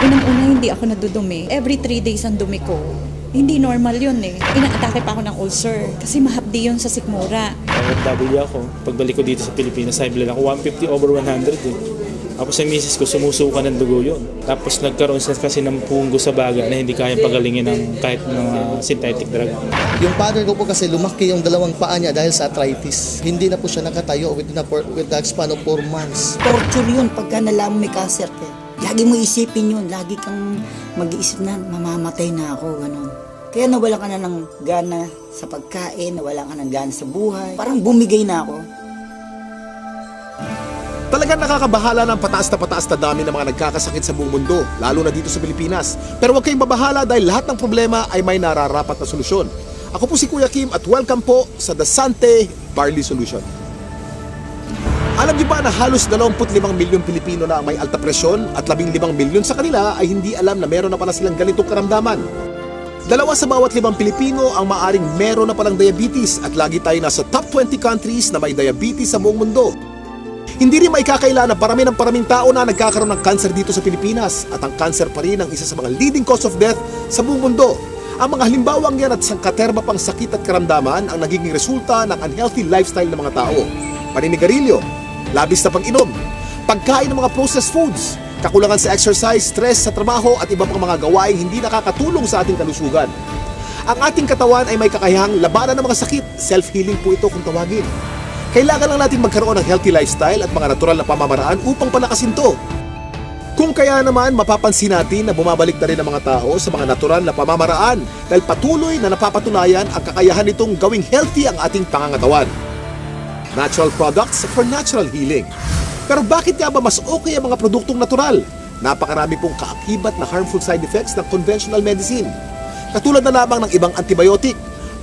Unang-una, hindi ako nadudumi. Every 3 days ang dumi ko. Hindi normal yun eh. Inaatake pa ako ng ulcer kasi mahapdi yun sa sikmura. OFW ako. Pagbalik ko dito sa Pilipinas, high blood ako 150/100 eh. Tapos sa misis ko, sumusuka ng dugo yun. Tapos nagkaroon siya kasi ng punggo sa baga na hindi kayang pagalingin ng kahit mga synthetic drug. Yung father ko po kasi lumaki yung dalawang paa niya dahil sa arthritis. Hindi na po siya nakatayo with the span of 4 months. Torture yun pagka nalaman may cancer ka. Lagi mo isipin yun. Lagi kang mag-iisip na mamamatay na ako. Ganun. Kaya nawala ka na ng gana sa pagkain, nawala ka ng gana sa buhay. Parang bumigay na ako. Talagang nakakabahala ng pataas na dami ng mga nagkakasakit sa buong mundo, lalo na dito sa Pilipinas. Pero huwag kayong babahala dahil lahat ng problema ay may nararapat na solusyon. Ako po si Kuya Kim at welcome po sa The Sante Barley Solution. Alam niyo ba na halos 25 milyon Pilipino na ang may alta presyon at 15 milyon sa kanila ay hindi alam na meron na pala silang ganitong karamdaman? 2 sa bawat 5 Pilipino ang maaring meron na palang diabetes at lagi tayo nasa top 20 countries na may diabetes sa buong mundo. Hindi rin maikakaila na paraming tao na nagkakaroon ng cancer dito sa Pilipinas at ang cancer pa rin ang isa sa mga leading cause of death sa buong mundo. Ang mga halimbawang yan at sangkaterma pang sakit at karamdaman ang nagiging resulta ng unhealthy lifestyle ng mga tao. Paninigarilyo, labis na pag-inom, pagkain ng mga processed foods, kakulangan sa exercise, stress sa trabaho at iba pang mga gawaing hindi nakakatulong sa ating kalusugan. Ang ating katawan ay may kakayahang labanan ng mga sakit. Self-healing po ito kung tawagin. Kailangan lang natin magkaroon ng healthy lifestyle at mga natural na pamamaraan upang palakasin to. Kung kaya naman, mapapansin natin na bumabalik na rin ang mga tao sa mga natural na pamamaraan dahil patuloy na napapatunayan ang kakayahan nitong gawing healthy ang ating pangangatawan. Natural products for natural healing. Pero bakit nga ba mas okay ang mga produktong natural? Napakarami pong kaakibat na harmful side effects ng conventional medicine. Katulad na lamang ng ibang antibiotic.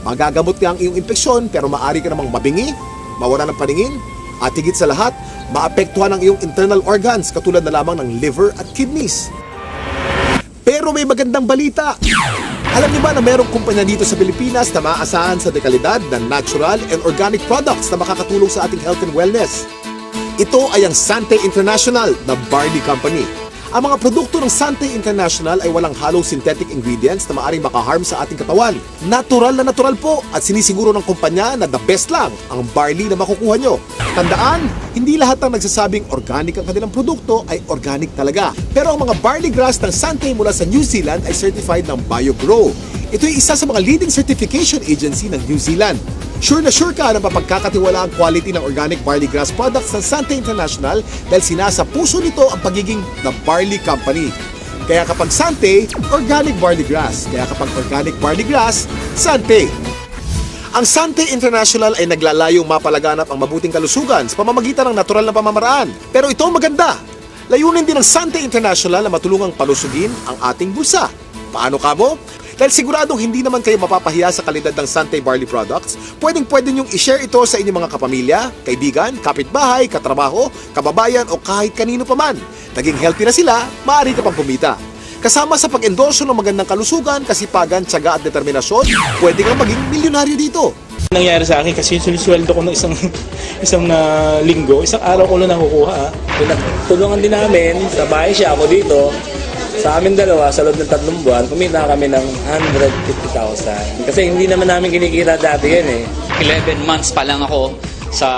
Magagamot nga ang iyong impeksyon pero maaari ka namang mabingi, mawala ng paningin, at higit sa lahat, maapektuhan ang iyong internal organs katulad na lamang ng liver at kidneys. Pero may magandang balita. Alam niyo ba na mayroong kumpanya dito sa Pilipinas na maaasahan sa dekalidad ng natural and organic products na makakatulong sa ating health and wellness? Ito ay ang Sante International na barley company. Ang mga produkto ng Sante International ay walang halong synthetic ingredients na maaring makaharm sa ating katawan. Natural na natural po at sinisiguro ng kumpanya na the best lang ang barley na makukuha nyo. Tandaan, hindi lahat ng nagsasabing organic ang kanilang produkto ay organic talaga. Pero ang mga barley grass ng Sante mula sa New Zealand ay certified ng BioGrow. Ito ay isa sa mga leading certification agency ng New Zealand. Sure na sure ka na mapagkakatiwala ang quality ng organic barley grass products ng Sante International dahil sinasa puso nito ang pagiging the barley company. Kaya kapag Sante, organic barley grass. Kaya kapag organic barley grass, Sante. Ang Sante International ay naglalayong mapalaganap ang mabuting kalusugan sa pamamagitan ng natural na pamamaraan. Pero ito ang maganda. Layunin din ng Sante International na matulungang palusugin ang ating bulsa. Paano kamo? Dahil siguradong hindi naman kayo mapapahiya sa kalidad ng Sante Barley Products, pwedeng-pwede nyong i-share ito sa inyong mga kapamilya, kaibigan, kapitbahay, katrabaho, kababayan o kahit kanino pa man. Naging healthy na sila, maaari ka pang kumita. Kasama sa pag-endorso ng magandang kalusugan, kasipagan, tiyaga at determinasyon, pwede kang maging milyonaryo dito. Nangyari sa akin kasi sinisweldo ko ng isang linggo, isang araw ko lang nakukuha. Tulungan din namin, sa bahay siya, ako dito. Sa amin dalawa, sa loob ng 3 buwan, kumita kami ng 150,000. Kasi hindi naman namin kinikita dati yan eh. 11 months pa lang ako sa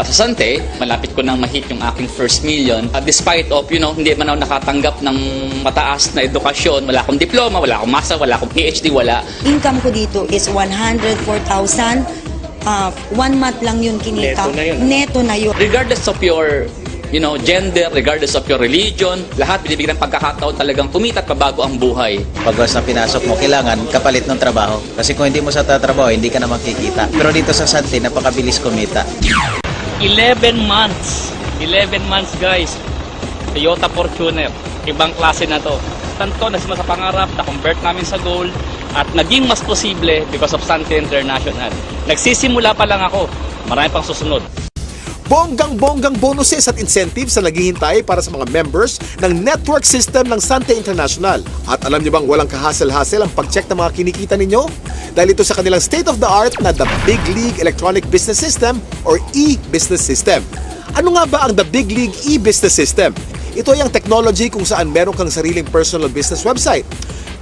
Sante, malapit ko nang ma-hit yung aking first million. Despite of, hindi man ako nakatanggap ng mataas na edukasyon, wala akong diploma, wala akong master, wala akong PhD, wala. Income ko dito is 104,000. 1 month lang yun kinita. Neto na yun. Neto na yun. Regardless of your gender, regardless of your religion, lahat binibigyan ng pagkakataon talagang kumita at pabago ang buhay. Pag sa pinasok mo, kailangan kapalit ng trabaho. Kasi kung hindi mo sa tatrabaho, hindi ka na makikita. Pero dito sa Sante, napakabilis kumita. 11 months. 11 months guys. Toyota Fortuner. Ibang klase na to. Tanto na sa pangarap, na-convert namin sa gold at naging mas posible because of Sante International. Nagsisimula pa lang ako. Marami pang susunod. Bonggang-bonggang bonuses at incentives na naghihintay para sa mga members ng network system ng Sante International. At alam niyo bang walang kahasel-hasel ang pag-check ng mga kinikita ninyo? Dahil ito sa kanilang state-of-the-art na The Big League Electronic Business System or e-Business System. Ano nga ba ang The Big League e-Business System? Ito ay ang technology kung saan meron kang sariling personal business website.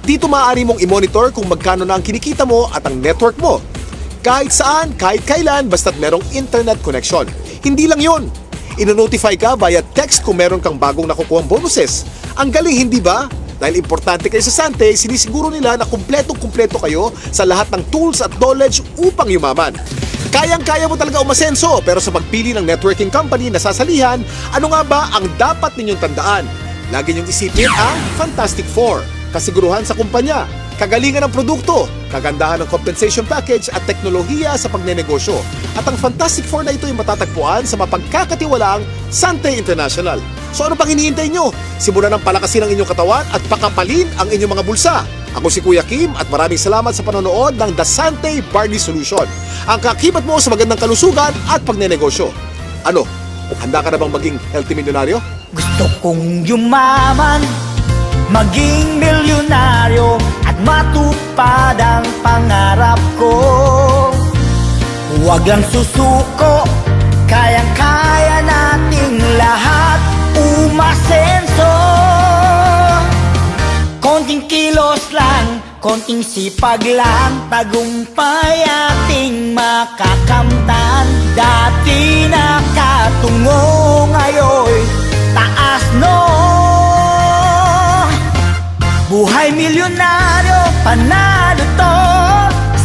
Dito maaari mong i-monitor kung magkano na ang kinikita mo at ang network mo. Kahit saan, kahit kailan, basta't merong internet connection. Hindi lang yun. Ino-notify ka via text kung meron kang bagong nakukuhang bonuses. Ang galing, hindi ba? Dahil importante kayo sa Sante, sinisiguro nila na kumpletong-kumpleto kayo sa lahat ng tools at knowledge upang yumaman. Kayang-kaya mo talaga umasenso, pero sa pagpili ng networking company na sasalihan, ano nga ba ang dapat ninyong tandaan? Lagi niyong isipin ang Fantastic Four. Kasiguruhan sa kumpanya, kagalingan ng produkto, kagandahan ng compensation package at teknolohiya sa pagnenegosyo. At ang Fantastic Four na ito ay matatagpuan sa mapagkakatiwalaang Sante International. So ano pang hinihintay nyo? Simulan ng palakasin ang inyong katawan at pakapalin ang inyong mga bulsa. Ako si Kuya Kim at maraming salamat sa panonood ng The Sante Barley Solution. Ang kakibat mo sa magandang kalusugan at pagnenegosyo. Ano? Handa ka na bang maging healthy milyonaryo? Gusto kong yumaman, maging milyonaryo at matupad ang pangarap ko. Huwag lang susuko, kayang-kaya nating lahat umasenso. Konting kilos lang, konting sipag lang, tagumpay ating makakamtan. Dati nakatungo, ngayon taas no. Buhay milyonaryo, panalo to.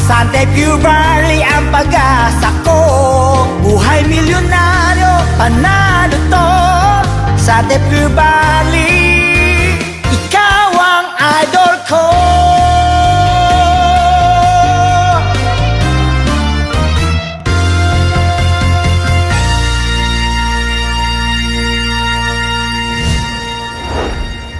Sante Pure Barley ang pag-asa ko. Buhay milyonaryo, panalo to. Sante Pure Barley, ikaw ang idol.